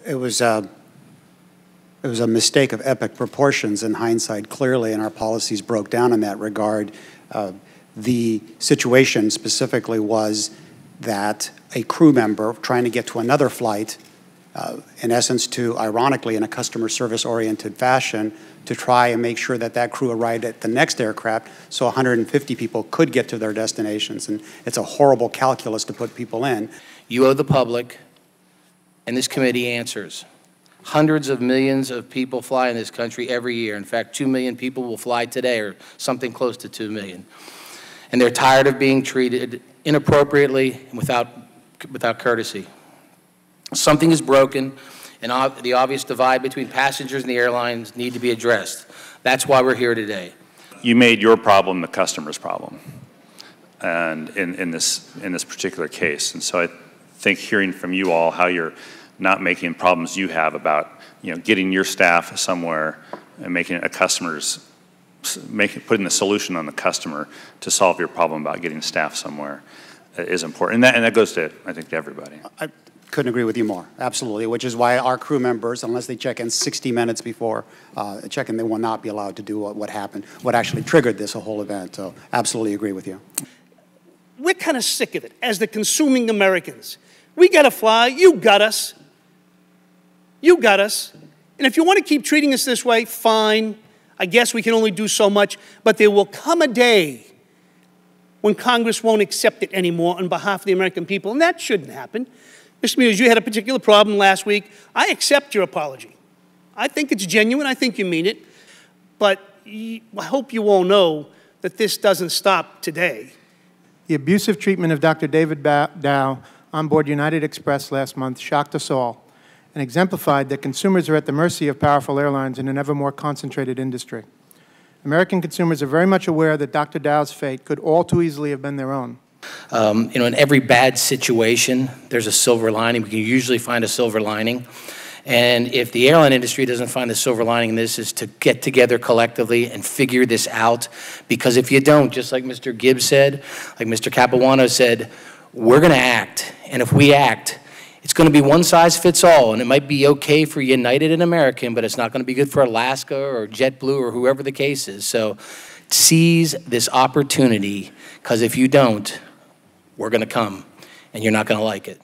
It was a mistake of epic proportions in hindsight, clearly, and our policies broke down in that regard. The situation specifically was that a crew member trying to get to another flight, in essence to, ironically, in a customer service-oriented fashion, to try and make sure that that crew arrived at the next aircraft so 150 people could get to their destinations. And it's a horrible calculus to put people in. You owe the public, and this committee answers. Hundreds of millions of people fly in this country every year. In fact, 2 million people will fly today, or something close to 2 million. And they're tired of being treated inappropriately and without courtesy. Something is broken, and the obvious divide between passengers and the airlines need to be addressed. That's why we're here today. You made your problem the customer's problem, and in this particular case. And so I think hearing from you all how you're not making problems you have about getting your staff somewhere and making it a customer's, putting the solution on the customer to solve your problem about getting staff somewhere is important. And that goes to, I think, to everybody. I couldn't agree with you more, absolutely, which is why our crew members, unless they check in 60 minutes before check-in, they will not be allowed to do what happened, what actually triggered this whole event. So absolutely agree with you. We're kind of sick of it as the consuming Americans. We got to fly. You got us. You got us. And if you want to keep treating us this way, fine. I guess we can only do so much. But there will come a day when Congress won't accept it anymore on behalf of the American people. And that shouldn't happen. Mr. Munoz, you had a particular problem last week. I accept your apology. I think it's genuine. I think you mean it. But I hope you all know that this doesn't stop today. The abusive treatment of Dr. David Dao on board United Express last month shocked us all and exemplified that consumers are at the mercy of powerful airlines in an ever more concentrated industry. American consumers are very much aware that Dr. Dao's fate could all too easily have been their own. In every bad situation, there's a silver lining. We can usually find a silver lining. And if the airline industry doesn't find the silver lining in this, is to get together collectively and figure this out. Because if you don't, just like Mr. Gibbs said, like Mr. Capuano said, we're going to act. And if we act, it's going to be one size fits all. And it might be okay for United and American, but it's not going to be good for Alaska or JetBlue or whoever the case is. So seize this opportunity, because if you don't, we're going to come, and you're not going to like it.